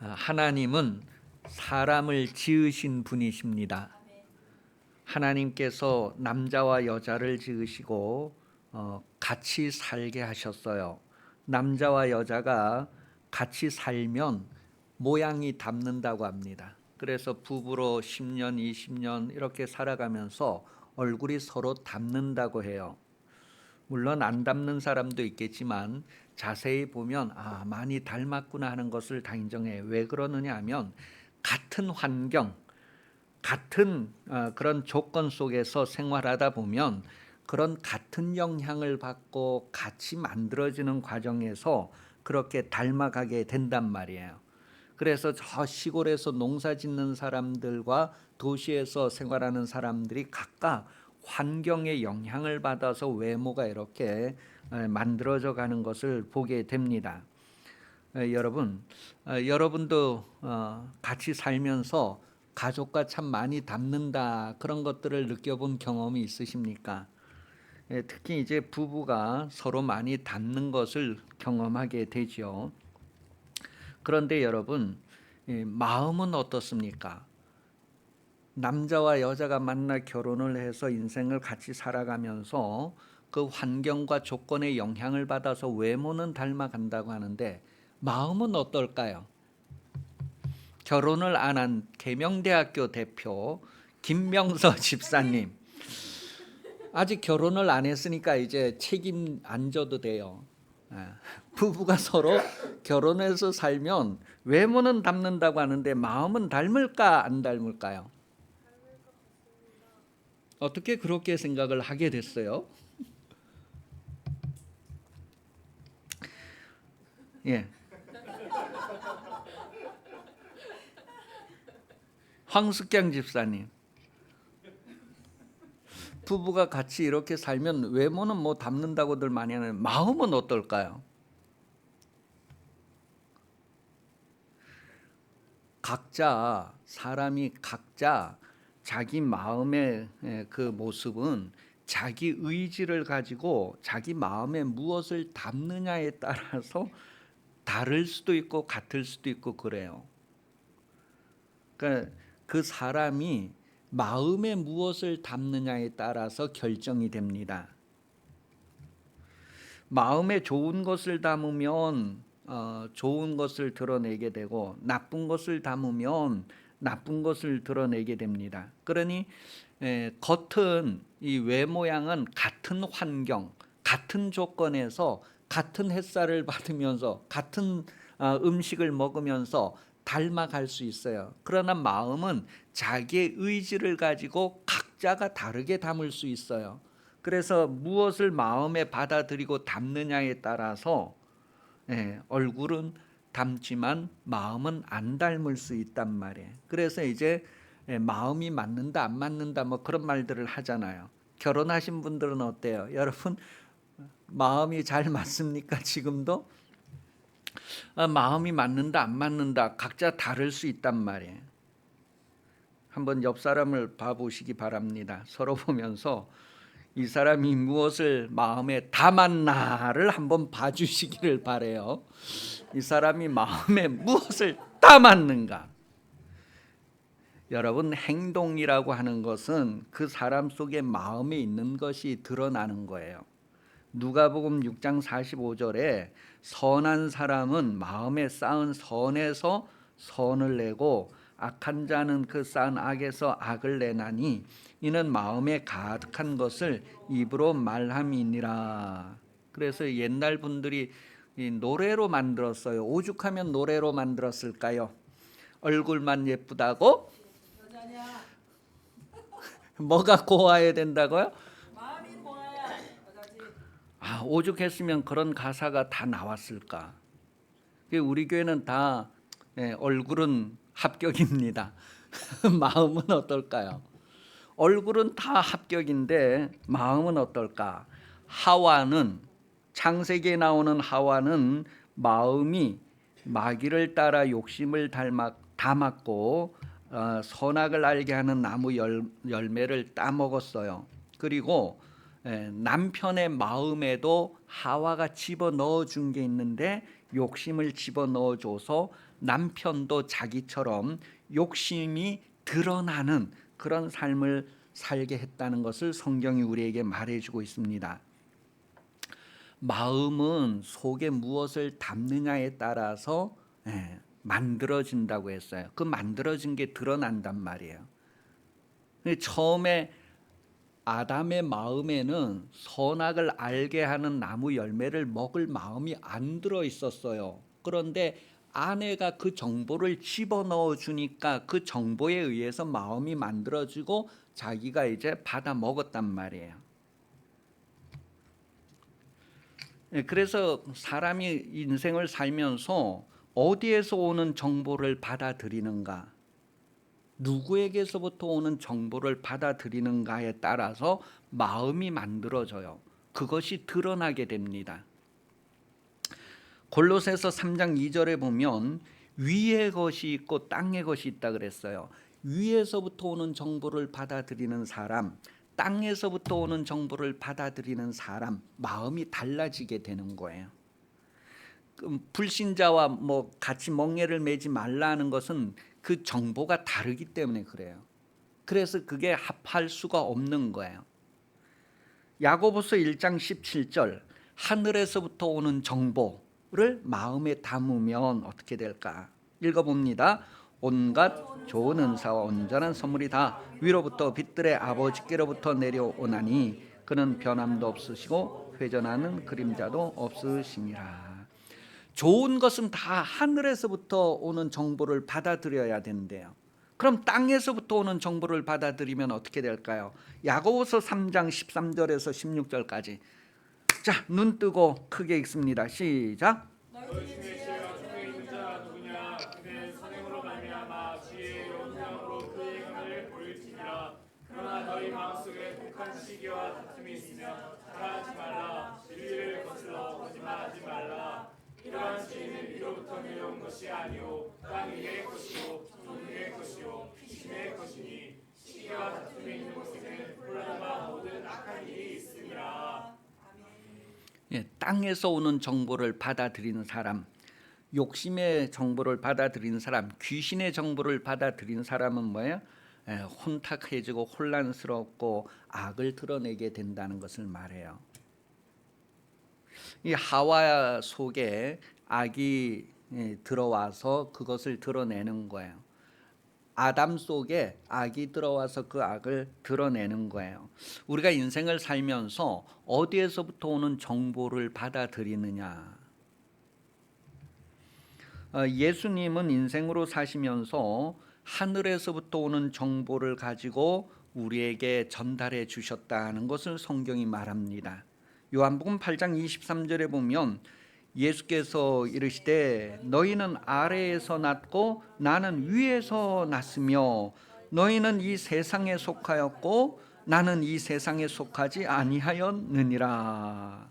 하나님은 사람을 지으신 분이십니다. 하나님께서 남자와 여자를 지으시고 같이 살게 하셨어요. 남자와 여자가 같이 살면 모양이 닮는다고 합니다. 그래서 부부로 10년, 20년 이렇게 살아가면서 얼굴이 서로 닮는다고 해요. 물론 안 닮는 사람도 있겠지만 자세히 보면 많이 닮았구나 하는 것을 다 인정해요. 왜 그러느냐 하면 같은 환경, 같은 그런 조건 속에서 생활하다 보면 그런 같은 영향을 받고 같이 만들어지는 과정에서 그렇게 닮아가게 된단 말이에요. 그래서 저 시골에서 농사 짓는 사람들과 도시에서 생활하는 사람들이 각각 환경의 영향을 받아서 외모가 이렇게 만들어져 가는 것을 보게 됩니다. 여러분도 같이 살면서 가족과 참 많이 닮는다 그런 것들을 느껴본 경험이 있으십니까? 특히 이제 부부가 서로 많이 닮는 것을 경험하게 되죠. 그런데 여러분, 마음은 어떻습니까? 남자와 여자가 만나 결혼을 해서 인생을 같이 살아가면서 그 환경과 조건의 영향을 받아서 외모는 닮아간다고 하는데 마음은 어떨까요? 결혼을 안 한 계명대학교 대표 김명서 집사님, 아직 결혼을 안 했으니까 이제 책임 안 져도 돼요. 부부가 서로 결혼해서 살면 외모는 닮는다고 하는데 마음은 닮을까 안 닮을까요? 어떻게 그렇게 생각을 하게 됐어요? 예, 황숙경 집사님, 부부가 같이 이렇게 살면 외모는 뭐 닮는다고들 많이 하는 마음은 어떨까요? 사람이 각자 자기 마음의 그 모습은 자기 의지를 가지고 자기 마음에 무엇을 담느냐에 따라서 다를 수도 있고 같을 수도 있고 그래요. 그러니까 그 사람이 마음에 무엇을 담느냐에 따라서 결정이 됩니다. 마음에 좋은 것을 담으면 좋은 것을 드러내게 되고 나쁜 것을 담으면 나쁜 것을 드러내게 됩니다. 그러니 겉은 이 외모양은 같은 환경, 같은 조건에서 같은 햇살을 받으면서 같은 음식을 먹으면서 닮아갈 수 있어요. 그러나 마음은 자기의 의지를 가지고 각자가 다르게 담을 수 있어요. 그래서 무엇을 마음에 받아들이고 담느냐에 따라서 얼굴은 닮지만 마음은 안 닮을 수 있단 말이에요. 그래서 이제 마음이 맞는다 안 맞는다 뭐 그런 말들을 하잖아요. 결혼하신 분들은 어때요? 여러분 마음이 잘 맞습니까? 지금도 마음이 맞는다 안 맞는다 각자 다를 수 있단 말이에요. 한번 옆 사람을 봐보시기 바랍니다. 서로 보면서 이 사람이 무엇을 마음에 담았나를 한번 봐주시기를 바래요. 이 사람이 마음에 무엇을 담았는가. 여러분 행동이라고 하는 것은 그 사람 속에 마음에 있는 것이 드러나는 거예요. 누가복음 6장 45절에 선한 사람은 마음에 쌓은 선에서 선을 내고 악한 자는 그 쌓은 악에서 악을 내나니 이는 마음에 가득한 것을 입으로 말함이니라. 그래서 옛날 분들이 이 노래로 만들었어요. 오죽하면 노래로 만들었을까요? 얼굴만 예쁘다고? 뭐가 고와야 된다고요? 마음이 고와야 여자지. 오죽했으면 그런 가사가 다 나왔을까? 우리 교회는 다 얼굴은 합격입니다. 마음은 어떨까요? 얼굴은 다 합격인데 마음은 어떨까? 창세기에 나오는 하와는 마음이 마귀를 따라 욕심을 담았고 선악을 알게 하는 나무 열매를 따먹었어요. 그리고 남편의 마음에도 하와가 집어 넣어준 게 있는데 욕심을 집어넣어줘서 남편도 자기처럼 욕심이 드러나는 그런 삶을 살게 했다는 것을 성경이 우리에게 말해주고 있습니다. 마음은 속에 무엇을 담느냐에 따라서 만들어진다고 했어요. 그 만들어진 게 드러난단 말이에요. 처음에 아담의 마음에는 선악을 알게 하는 나무 열매를 먹을 마음이 안 들어 있었어요. 그런데 아내가 그 정보를 집어넣어 주니까 그 정보에 의해서 마음이 만들어지고 자기가 이제 받아 먹었단 말이에요. 그래서 사람이 인생을 살면서 어디에서 오는 정보를 받아들이는가, 누구에게서부터 오는 정보를 받아들이는가에 따라서 마음이 만들어져요. 그것이 드러나게 됩니다. 골로새서 3장 2절에 보면 위의 것이 있고 땅의 것이 있다 그랬어요. 위에서부터 오는 정보를 받아들이는 사람, 땅에서부터 오는 정보를 받아들이는 사람, 마음이 달라지게 되는 거예요. 불신자와 같이 멍에를 매지 말라는 것은 그 정보가 다르기 때문에 그래요. 그래서 그게 합할 수가 없는 거예요. 야고보서 1장 17절, 하늘에서부터 오는 정보를 마음에 담으면 어떻게 될까? 읽어봅니다. 온갖 좋은 은사와 온전한 선물이 다 위로부터 빛들의 아버지께로부터 내려오나니 그는 변함도 없으시고 회전하는 그림자도 없으심이라. 좋은 것은 다 하늘에서부터 오는 정보를 받아들여야 된대요. 그럼 땅에서부터 오는 정보를 받아들이면 어떻게 될까요? 야고보서 3장 13절에서 16절까지. 자, 눈 뜨고 크게 읽습니다. 시작. 너희 중에 지혜가 중에 있는 자가 누구냐? 그는 선행으로 말미암아 지혜로운 행함으로 그의 행을 보일지니라. 그러나 너희 마음속에 독한 시기와 다툼이 있으며 자랑하지 말라. 진리를 거슬러 거짓말하지 말라. 이러한 지혜는 위로부터 내려온 것이 아니오 땅 위의 것이요 돈 위의 것이요 신의 것이니 시기와 다툼이 있는 곳에는 혼란과 모든 악한 일이 있으리라. 땅에서 오는 정보를 받아들이는 사람, 욕심의 정보를 받아들이는 사람, 귀신의 정보를 받아들이는 사람은 뭐예요? 혼탁해지고 혼란스럽고 악을 드러내게 된다는 것을 말해요. 이 하와 속에 악이 들어와서 그것을 드러내는 거예요. 아담 속에 악이 들어와서 그 악을 드러내는 거예요. 우리가 인생을 살면서 어디에서부터 오는 정보를 받아들이느냐. 예수님은 인생으로 사시면서 하늘에서부터 오는 정보를 가지고 우리에게 전달해 주셨다는 것을 성경이 말합니다. 요한복음 8장 23절에 보면 예수께서 이르시되 너희는 아래에서 났고 나는 위에서 났으며 너희는 이 세상에 속하였고 나는 이 세상에 속하지 아니하였느니라.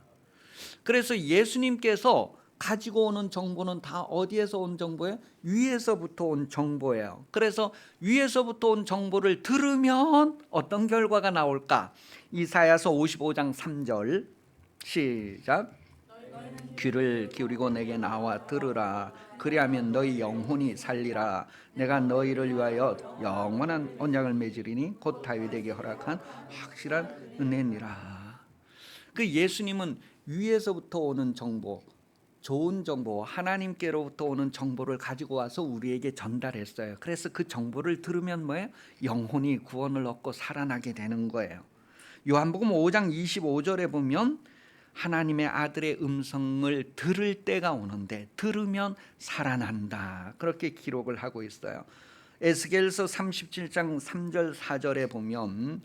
그래서 예수님께서 가지고 오는 정보는 다 어디에서 온 정보예요? 위에서부터 온 정보예요. 그래서 위에서부터 온 정보를 들으면 어떤 결과가 나올까? 이사야서 55장 3절 시작. 귀를 기울이고 내게 나와 들으라. 그리하면 너희 영혼이 살리라. 내가 너희를 위하여 영원한 언약을 맺으리니 곧 다윗에게 허락한 확실한 은혜니라. 그 예수님은 위에서부터 오는 정보, 좋은 정보, 하나님께로부터 오는 정보를 가지고 와서 우리에게 전달했어요. 그래서 그 정보를 들으면 뭐예요? 영혼이 구원을 얻고 살아나게 되는 거예요. 요한복음 5장 25절에 보면 하나님의 아들의 음성을 들을 때가 오는데 들으면 살아난다. 그렇게 기록을 하고 있어요. 에스겔서 37장 3절 4절에 보면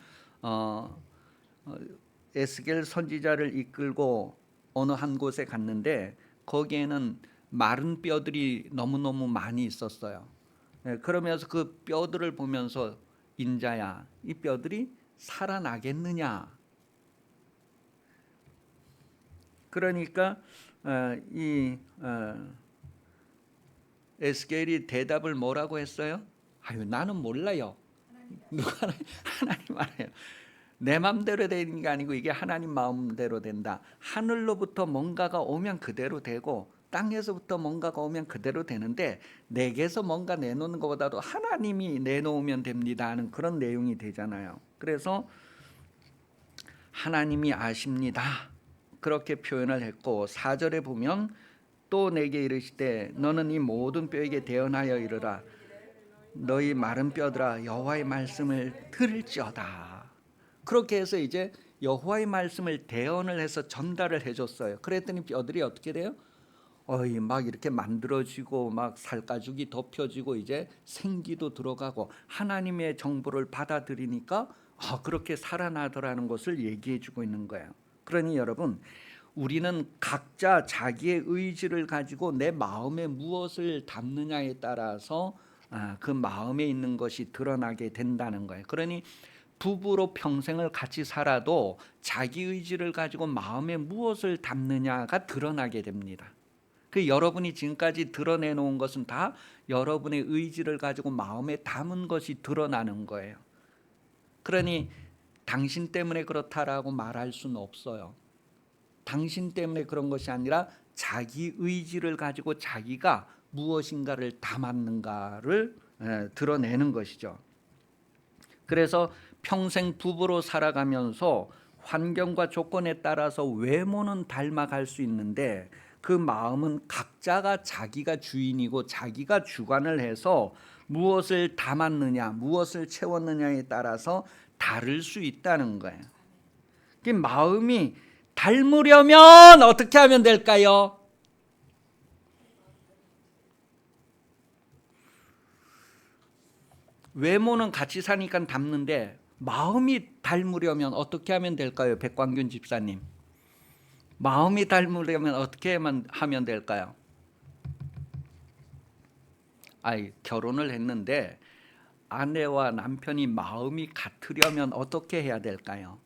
에스겔 선지자를 이끌고 어느 한 곳에 갔는데 거기에는 마른 뼈들이 너무너무 많이 있었어요. 그러면서 그 뼈들을 보면서 인자야, 이 뼈들이 살아나겠느냐? 그러니까 에스겔이 대답을 뭐라고 했어요? 아유, 나는 몰라요. 누가 하나님 알아요. 내 마음대로 되는 게 아니고 이게 하나님 마음대로 된다. 하늘로부터 뭔가가 오면 그대로 되고 땅에서부터 뭔가가 오면 그대로 되는데 내게서 뭔가 내놓는 것보다도 하나님이 내놓으면 됩니다 하는 그런 내용이 되잖아요. 그래서 하나님이 아십니다 그렇게 표현을 했고 4절에 보면 또 내게 이르시되 너는 이 모든 뼈에게 대언하여 이르라 너희 마른 뼈들아 여호와의 말씀을 들을지어다. 그렇게 해서 이제 여호와의 말씀을 대언을 해서 전달을 해줬어요. 그랬더니 뼈들이 어떻게 돼요? 막 이렇게 만들어지고 막 살가죽이 덮여지고 이제 생기도 들어가고 하나님의 정보를 받아들이니까 그렇게 살아나더라는 것을 얘기해주고 있는 거예요. 그러니 여러분 우리는 각자 자기의 의지를 가지고 내 마음에 무엇을 담느냐에 따라서 그 마음에 있는 것이 드러나게 된다는 거예요. 그러니 부부로 평생을 같이 살아도 자기 의지를 가지고 마음에 무엇을 담느냐가 드러나게 됩니다. 그 여러분이 지금까지 드러내놓은 것은 다 여러분의 의지를 가지고 마음에 담은 것이 드러나는 거예요. 그러니 당신 때문에 그렇다라고 말할 수는 없어요. 당신 때문에 그런 것이 아니라 자기 의지를 가지고 자기가 무엇인가를 담았는가를 드러내는 것이죠. 그래서 평생 부부로 살아가면서 환경과 조건에 따라서 외모는 닮아갈 수 있는데 그 마음은 각자가 자기가 주인이고 자기가 주관을 해서 무엇을 담았느냐 무엇을 채웠느냐에 따라서 다를 수 있다는 거예요. 그 마음이 닮으려면 어떻게 하면 될까요? 외모는 같이 사니까 닮는데 마음이 닮으려면 어떻게 하면 될까요? 백광균 집사님, 마음이 닮으려면 어떻게 하면 될까요? 결혼을 했는데 아내와 남편이 마음이 같으려면 어떻게 해야 될까요?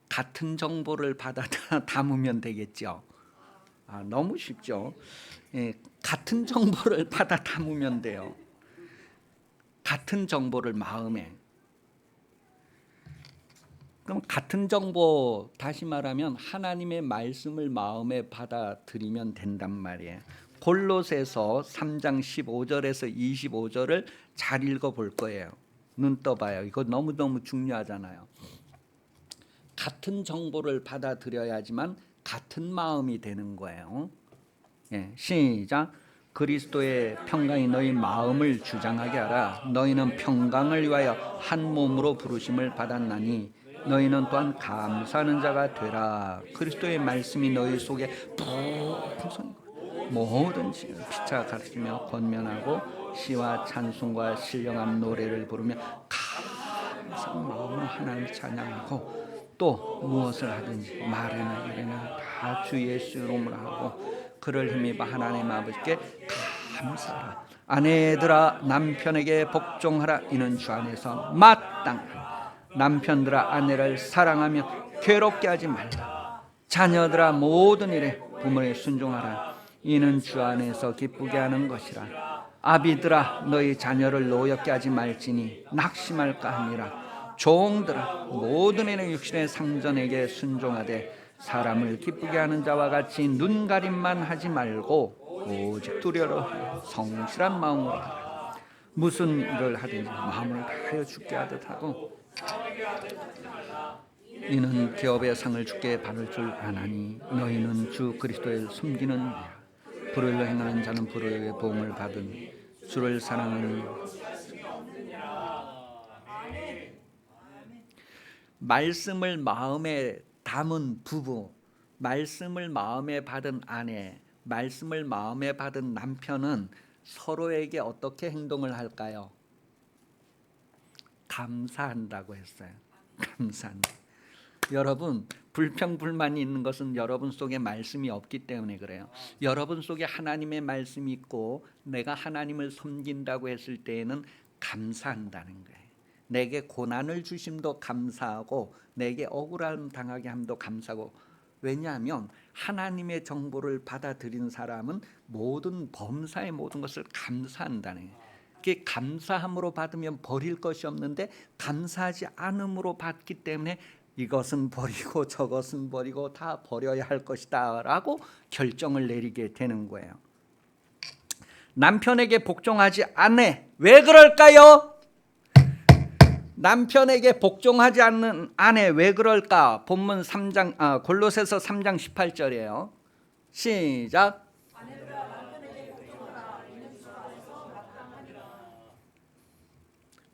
같은 정보를 받아 담으면 되겠죠. 너무 쉽죠. 같은 정보를 받아 담으면 돼요. 같은 정보를 마음에. 그럼 같은 정보, 다시 말하면 하나님의 말씀을 마음에 받아들이면 된단 말이에요. 골로새서 3장 15절에서 25절을 잘 읽어볼 거예요. 눈 떠봐요. 이거 너무너무 중요하잖아요. 같은 정보를 받아들여야지만 같은 마음이 되는 거예요. 시작. 그리스도의 평강이 너희 마음을 주장하게 하라. 너희는 평강을 위하여 한 몸으로 부르심을 받았나니 너희는 또한 감사하는 자가 되라. 그리스도의 말씀이 너희 속에 모든 피차 가르치며 권면하고 시와 찬송과 신령한 노래를 부르며 감사한 마음으로 하나님을 찬양하고 또 무엇을 하든지 말이나 일이나 다 주 예수 이름으로 하고 그를 힘입어 하나님 아버지께 감사하라. 아내들아 남편에게 복종하라. 이는 주 안에서 마땅한. 남편들아 아내를 사랑하며 괴롭게 하지 말라. 자녀들아 모든 일에 부모에 순종하라. 이는 주 안에서 기쁘게 하는 것이라. 아비들아 너희 자녀를 노엽게 하지 말지니 낙심할까 하니라. 종들아 모든 일에 육신의 상전에게 순종하되 사람을 기쁘게 하는 자와 같이 눈가림만 하지 말고 오직 두려워 성실한 마음으로 하라. 무슨 일을 하든지 마음을 다하여 주께 하듯 하고 이는 기업의 상을 주께 받을 줄 아나니 너희는 주 그리스도를 숨기는 이라. 불의로 행하는 자는 불의의 보응을 받은 주를 사랑하는 말씀을 마음에 담은 부부, 말씀을 마음에 받은 아내, 말씀을 마음에 받은 남편은 서로에게 어떻게 행동을 할까요? 감사한다고 했어요. 감사한다. 여러분 불평불만이 있는 것은 여러분 속에 말씀이 없기 때문에 그래요. 여러분 속에 하나님의 말씀이 있고 내가 하나님을 섬긴다고 했을 때에는 감사한다는 거예요. 내게 고난을 주심도 감사하고 내게 억울함 당하게 함도 감사하고. 왜냐하면 하나님의 정보를 받아들인 사람은 모든 범사의 모든 것을 감사한다는 거예요. 그게 감사함으로 받으면 버릴 것이 없는데 감사하지 않음으로 받기 때문에 이것은 버리고 저것은 버리고 다 버려야 할 것이다 라고 결정을 내리게 되는 거예요. 남편에게 복종하지 않네. 왜 그럴까요? 남편에게 복종하지 않는 아내 왜 그럴까? 본문 3장 골로새서 3장 18절이에요. 시작.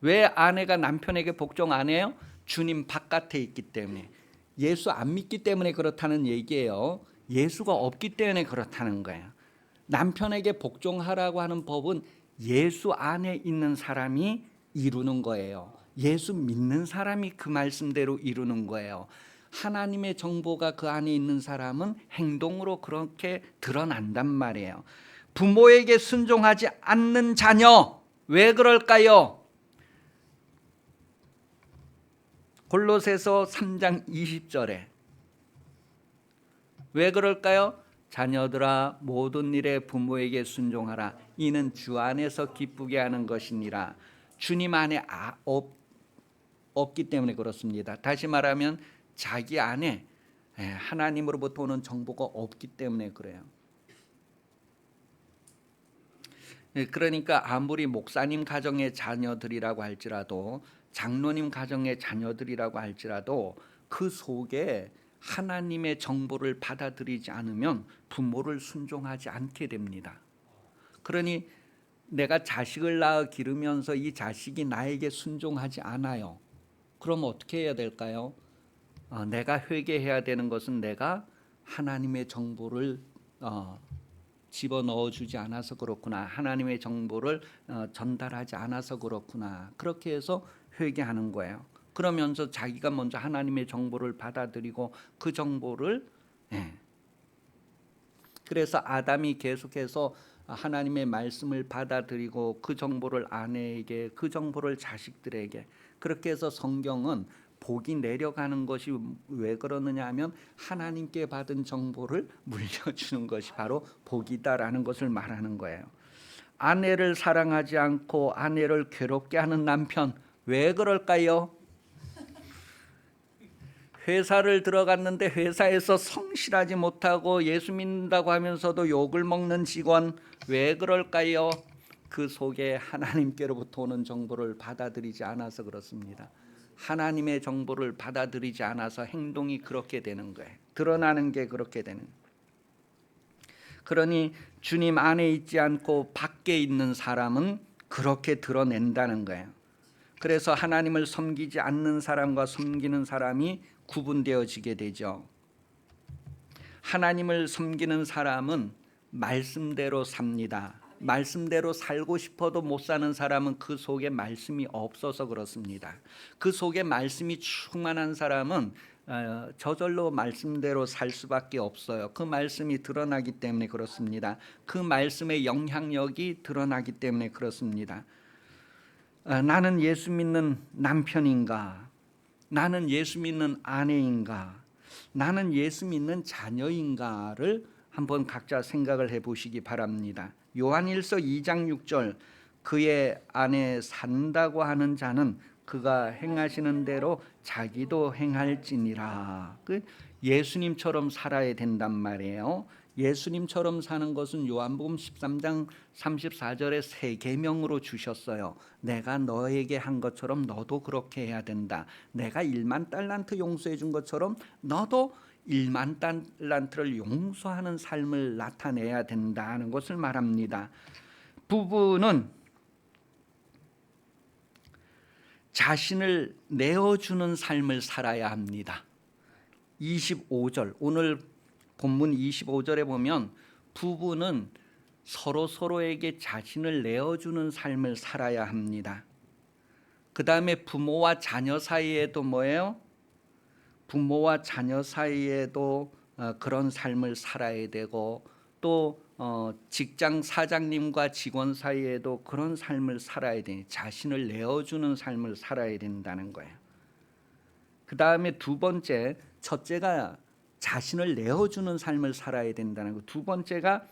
왜 아내가 남편에게 복종 안 해요? 주님 바깥에 있기 때문에. 예수 안 믿기 때문에 그렇다는 얘기예요. 예수가 없기 때문에 그렇다는 거예요. 남편에게 복종하라고 하는 법은 예수 안에 있는 사람이 이루는 거예요. 예수 믿는 사람이 그 말씀대로 이루는 거예요. 하나님의 정보가 그 안에 있는 사람은 행동으로 그렇게 드러난단 말이에요. 부모에게 순종하지 않는 자녀 왜 그럴까요? 골로새서 3장 20절에 왜 그럴까요? 자녀들아 모든 일에 부모에게 순종하라. 이는 주 안에서 기쁘게 하는 것이니라. 주님 안에 없기 때문에 그렇습니다. 다시 말하면 자기 안에 하나님으로부터 오는 정보가 없기 때문에 그래요. 그러니까 아무리 목사님 가정의 자녀들이라고 할지라도 장로님 가정의 자녀들이라고 할지라도 그 속에 하나님의 정보를 받아들이지 않으면 부모를 순종하지 않게 됩니다. 그러니 내가 자식을 낳아 기르면서 이 자식이 나에게 순종하지 않아요. 그럼 어떻게 해야 될까요? 내가 회개해야 되는 것은 내가 하나님의 정보를 집어넣어 주지 않아서 그렇구나. 하나님의 정보를 전달하지 않아서 그렇구나. 그렇게 해서 회개하는 거예요. 그러면서 자기가 먼저 하나님의 정보를 받아들이고 그 정보를 그래서 아담이 계속해서 하나님의 말씀을 받아들이고 그 정보를 아내에게 그 정보를 자식들에게 그렇게 해서 성경은 복이 내려가는 것이 왜 그러느냐 하면 하나님께 받은 정보를 물려주는 것이 바로 복이다라는 것을 말하는 거예요. 아내를 사랑하지 않고 아내를 괴롭게 하는 남편 왜 그럴까요? 회사를 들어갔는데 회사에서 성실하지 못하고 예수 믿는다고 하면서도 욕을 먹는 직원 왜 그럴까요? 그 속에 하나님께로부터 오는 정보를 받아들이지 않아서 그렇습니다. 하나님의 정보를 받아들이지 않아서 행동이 그렇게 되는 거예요. 드러나는 게 그렇게 되는 거예요. 그러니 주님 안에 있지 않고 밖에 있는 사람은 그렇게 드러낸다는 거예요. 그래서 하나님을 섬기지 않는 사람과 섬기는 사람이 구분되어지게 되죠. 하나님을 섬기는 사람은 말씀대로 삽니다. 말씀대로 살고 싶어도 못 사는 사람은 그 속에 말씀이 없어서 그렇습니다. 그 속에 말씀이 충만한 사람은 저절로 말씀대로 살 수밖에 없어요. 그 말씀이 드러나기 때문에 그렇습니다. 그 말씀의 영향력이 드러나기 때문에 그렇습니다. 나는 예수 믿는 남편인가? 나는 예수 믿는 아내인가? 나는 예수 믿는 자녀인가를 한번 각자 생각을 해보시기 바랍니다. 요한일서 2장 6절 그의 안에 산다고 하는 자는 그가 행하시는 대로 자기도 행할지니라. 예수님처럼 살아야 된단 말이에요. 예수님처럼 사는 것은 요한복음 13장 34절에 새 계명으로 주셨어요. 내가 너에게 한 것처럼 너도 그렇게 해야 된다. 내가 1만 달란트 용서해 준 것처럼 너도 1만 달란트를 용서하는 삶을 나타내야 된다는 것을 말합니다. 부부는 자신을 내어주는 삶을 살아야 합니다. 25절 오늘 본문 25절에 보면 부부는 서로에게 자신을 내어주는 삶을 살아야 합니다. 그 다음에 부모와 자녀 사이에도 뭐예요? 부모와 자녀 사이에도 그런 삶을 살아야 되고 또 직장 사장님과 직원 사이에도 그런 삶을 살아야 되니 자신을 내어주는 삶을 살아야 된다는 거예요. 그 다음에 두 번째, 첫째가 자신을 내어주는 삶을 살아야 된다는 거. 두 번째가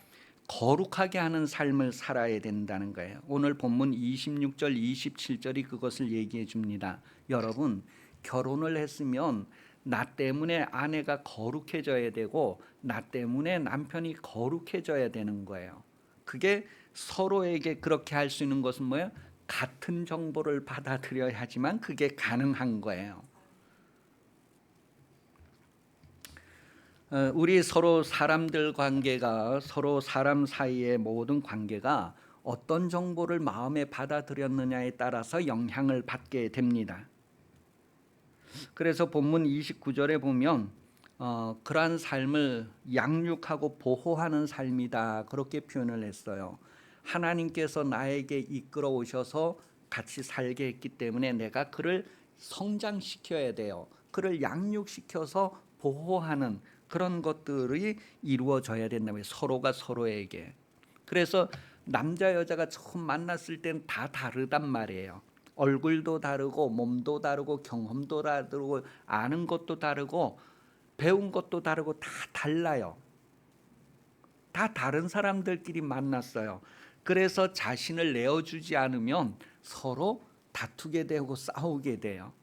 거룩하게 하는 삶을 살아야 된다는 거예요. 오늘 본문 26절 27절이 그것을 얘기해 줍니다. 여러분 결혼을 했으면 나 때문에 아내가 거룩해져야 되고 나 때문에 남편이 거룩해져야 되는 거예요. 그게 서로에게 그렇게 할 수 있는 것은 뭐예요? 같은 정보를 받아들여야지만 그게 가능한 거예요. 우리 서로 사람들 관계가 서로 사람 사이의 모든 관계가 어떤 정보를 마음에 받아들였느냐에 따라서 영향을 받게 됩니다. 그래서 본문 29절에 보면 그러한 삶을 양육하고 보호하는 삶이다 그렇게 표현을 했어요. 하나님께서 나에게 이끌어 오셔서 같이 살게 했기 때문에 내가 그를 성장시켜야 돼요. 그를 양육시켜서 보호하는 그런 것들이 이루어져야 된다면 서로가 서로에게. 그래서 남자 여자가 처음 만났을 때는 다 다르단 말이에요. 얼굴도 다르고 몸도 다르고 경험도 다르고 아는 것도 다르고 배운 것도 다르고 다 달라요. 다 다른 사람들끼리 만났어요. 그래서 자신을 내어주지 않으면 서로 다투게 되고 싸우게 돼요.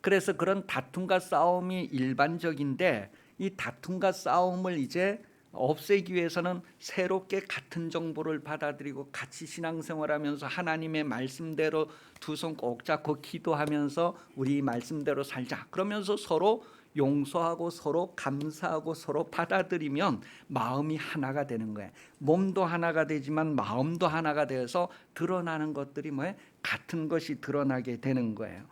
그래서 그런 다툼과 싸움이 일반적인데 이 다툼과 싸움을 이제 없애기 위해서는 새롭게 같은 정보를 받아들이고 같이 신앙생활하면서 하나님의 말씀대로 두 손 꼭 잡고 기도하면서 우리 말씀대로 살자. 그러면서 서로 용서하고 서로 감사하고 서로 받아들이면 마음이 하나가 되는 거예요. 몸도 하나가 되지만 마음도 하나가 되어서 드러나는 것들이 뭐예요? 같은 것이 드러나게 되는 거예요.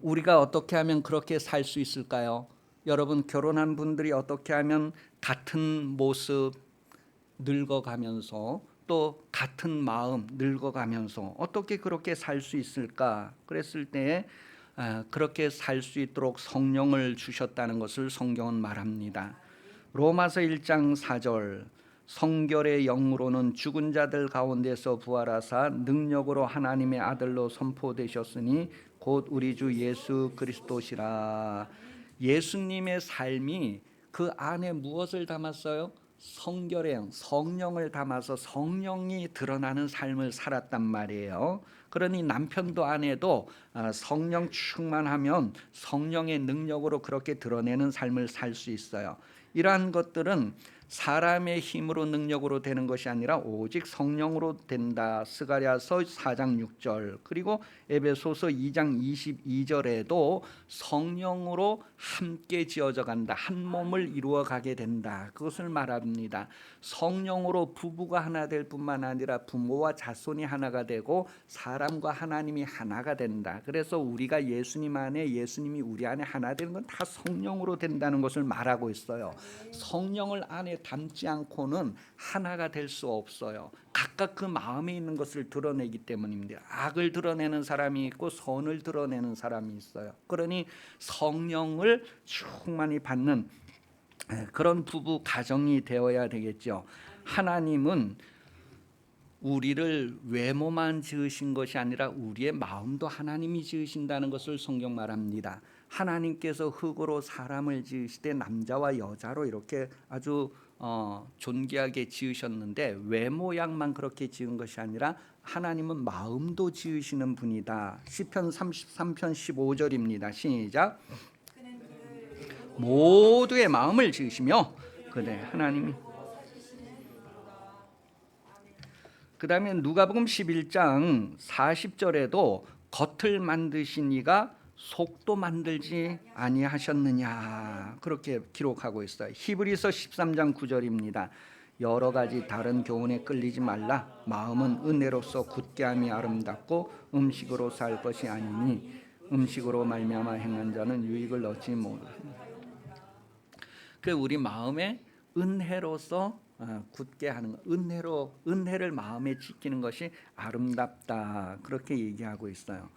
우리가 어떻게 하면 그렇게 살 수 있을까요? 여러분 결혼한 분들이 어떻게 하면 같은 모습 늙어가면서 또 같은 마음 늙어가면서 어떻게 그렇게 살 수 있을까? 그랬을 때 그렇게 살 수 있도록 성령을 주셨다는 것을 성경은 말합니다. 로마서 1장 4절 성결의 영으로는 죽은 자들 가운데서 부활하사 능력으로 하나님의 아들로 선포되셨으니 곧 우리 주 예수 그리스도시라. 예수님의 삶이 그 안에 무엇을 담았어요? 성결의 영, 성령을 담아서 성령이 드러나는 삶을 살았단 말이에요. 그러니 남편도 아내도 성령 충만하면 성령의 능력으로 그렇게 드러내는 삶을 살 수 있어요. 이러한 것들은 사람의 힘으로 능력으로 되는 것이 아니라 오직 성령으로 된다. 스가랴서 4장 6절 그리고 에베소서 2장 22절에도 성령으로 함께 지어져 간다. 한 몸을 이루어 가게 된다. 그것을 말합니다. 성령으로 부부가 하나 될 뿐만 아니라 부모와 자손이 하나가 되고 사람과 하나님이 하나가 된다. 그래서 우리가 예수님 안에 예수님이 우리 안에 하나 되는 건 다 성령으로 된다는 것을 말하고 있어요. 성령을 안에 담지 않고는 하나가 될 수 없어요. 각각 그 마음에 있는 것을 드러내기 때문입니다. 악을 드러내는 사람이 있고 선을 드러내는 사람이 있어요. 그러니 성령을 충만히 받는 그런 부부 가정이 되어야 되겠죠. 하나님은 우리를 외모만 지으신 것이 아니라 우리의 마음도 하나님이 지으신다는 것을 성경 말합니다. 하나님께서 흙으로 사람을 지으시되 남자와 여자로 이렇게 아주 존귀하게 지으셨는데 외모양만 그렇게 지은 것이 아니라 하나님은 마음도 지으시는 분이다. 시편 33편 15절입니다. 시작. 모두의 마음을 지으시며 그래 하나님이 그 다음에 누가복음 11장 40절에도 겉을 만드신 이가 속도 만들지 아니하셨느냐 그렇게 기록하고 있어요. 히브리서 13장 9절입니다. 여러 가지 다른 교훈에 끌리지 말라. 마음은 은혜로서 굳게함이 아름답고 음식으로 살 것이 아니니 음식으로 말미암아 행한 자는 유익을 얻지 못하느니라. 그 우리 마음에 은혜로서 굳게 하는 것, 은혜를 마음에 지키는 것이 아름답다 그렇게 얘기하고 있어요.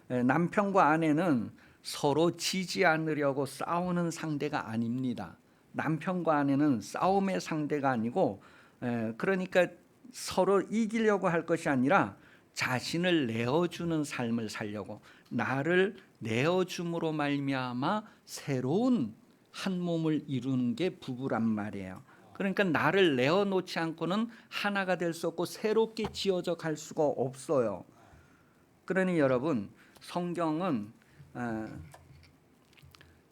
남편과 아내는 서로 지지 않으려고 싸우는 상대가 아닙니다. 남편과 아내는 싸움의 상대가 아니고 그러니까 서로 이기려고 할 것이 아니라 자신을 내어주는 삶을 살려고 나를 내어줌으로 말미암아 새로운 한 몸을 이루는 게 부부란 말이에요. 그러니까 나를 내어놓지 않고는 하나가 될 수 없고 새롭게 지어져 갈 수가 없어요. 그러니 여러분 성경은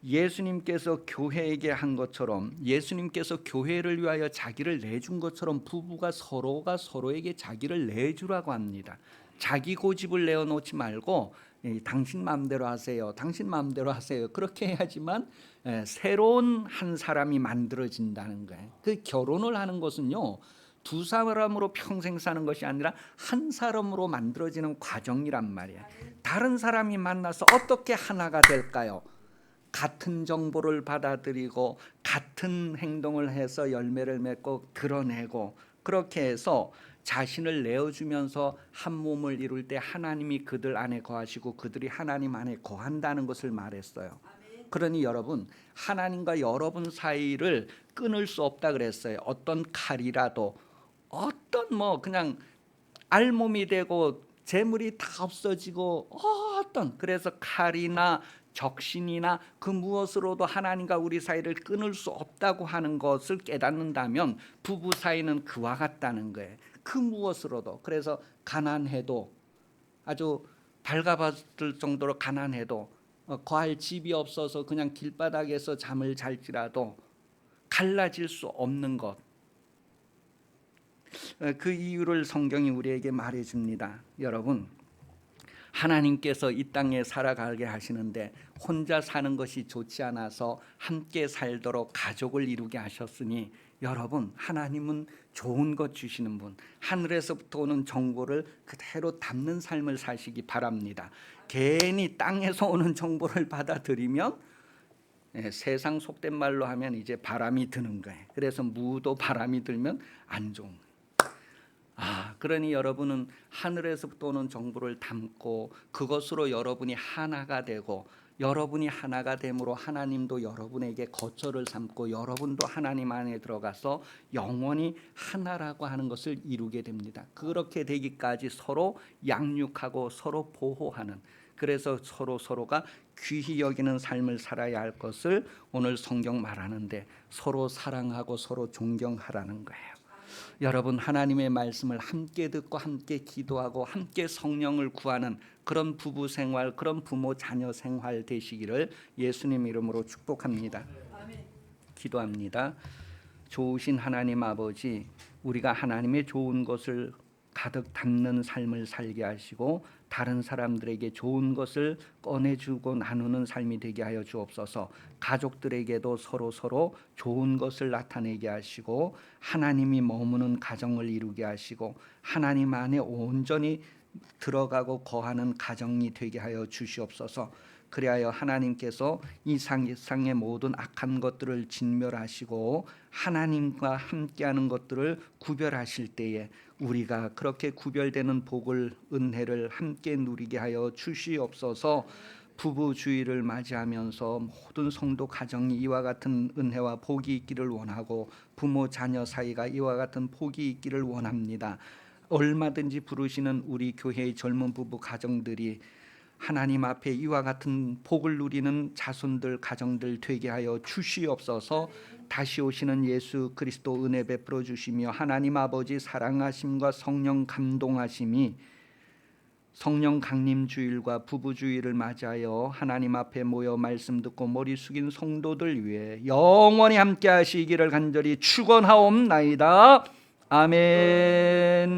예수님께서 교회에게 한 것처럼, 예수님께서 교회를 위하여 자기를 내준 것처럼 부부가 서로가 서로에게 자기를 내주라고 합니다. 자기 고집을 내어놓지 말고 당신 마음대로 하세요, 당신 마음대로 하세요, 그렇게 해야지만 새로운 한 사람이 만들어진다는 거예요. 그 결혼을 하는 것은요, 두 사람으로 평생 사는 것이 아니라 한 사람으로 만들어지는 과정이란 말이에요. 다른 사람이 만나서 어떻게 하나가 될까요? 같은 정보를 받아들이고 같은 행동을 해서 열매를 맺고 드러내고, 그렇게 해서 자신을 내어주면서 한 몸을 이룰 때 하나님이 그들 안에 거하시고 그들이 하나님 안에 거한다는 것을 말했어요. 그러니 여러분, 하나님과 여러분 사이를 끊을 수 없다 그랬어요. 어떤 칼이라도, 어떤 그냥 알몸이 되고 재물이 다 없어지고 그래서 칼이나 적신이나 그 무엇으로도 하나님과 우리 사이를 끊을 수 없다고 하는 것을 깨닫는다면 부부 사이는 그와 같다는 거예요. 그 무엇으로도. 그래서 가난해도, 아주 발가벗을 정도로 가난해도, 거할 집이 없어서 그냥 길바닥에서 잠을 잘지라도 갈라질 수 없는 것, 그 이유를 성경이 우리에게 말해줍니다. 여러분, 하나님께서 이 땅에 살아가게 하시는데 혼자 사는 것이 좋지 않아서 함께 살도록 가족을 이루게 하셨으니, 여러분, 하나님은 좋은 것 주시는 분, 하늘에서부터 오는 정보를 그대로 담는 삶을 사시기 바랍니다. 괜히 땅에서 오는 정보를 받아들이면 세상 속된 말로 하면 이제 바람이 드는 거예요. 그래서 무도 바람이 들면 안 좋은 거예요. 그러니 여러분은 하늘에서부터 오는 정보를 담고 그것으로 여러분이 하나가 되고, 여러분이 하나가 됨으로 하나님도 여러분에게 거처를 삼고 여러분도 하나님 안에 들어가서 영원히 하나라고 하는 것을 이루게 됩니다. 그렇게 되기까지 서로 양육하고 서로 보호하는, 그래서 서로가 귀히 여기는 삶을 살아야 할 것을 오늘 성경 말하는데, 서로 사랑하고 서로 존경하라는 거예요. 여러분, 하나님의 말씀을 함께 듣고 함께 기도하고 함께 성령을 구하는 그런 부부 생활, 그런 부모 자녀 생활 되시기를 예수님 이름으로 축복합니다. 기도합니다. 좋으신 하나님 아버지, 우리가 하나님의 좋은 것을 가득 담는 삶을 살게 하시고 다른 사람들에게 좋은 것을 꺼내주고 나누는 삶이 되게 하여 주옵소서. 가족들에게도 서로 좋은 것을 나타내게 하시고 하나님이 머무는 가정을 이루게 하시고 하나님 안에 온전히 들어가고 거하는 가정이 되게 하여 주시옵소서. 그리하여 하나님께서 이 세상의 모든 악한 것들을 진멸하시고 하나님과 함께하는 것들을 구별하실 때에 우리가 그렇게 구별되는 복을, 은혜를 함께 누리게 하여 주시옵소서. 부부 주일을 맞이하면서 모든 성도 가정이 이와 같은 은혜와 복이 있기를 원하고 부모 자녀 사이가 이와 같은 복이 있기를 원합니다. 얼마든지 부르시는 우리 교회의 젊은 부부 가정들이 하나님 앞에 이와 같은 복을 누리는 자손들, 가정들 되게 하여 주시옵소서. 다시 오시는 예수 그리스도 은혜 베풀어 주시며 하나님 아버지 사랑하심과 성령 감동하심이 성령 강림 주일과 부부 주일을 맞이하여 하나님 앞에 모여 말씀 듣고 머리 숙인 성도들 위해 영원히 함께 하시기를 간절히 축원하옵나이다. 아멘.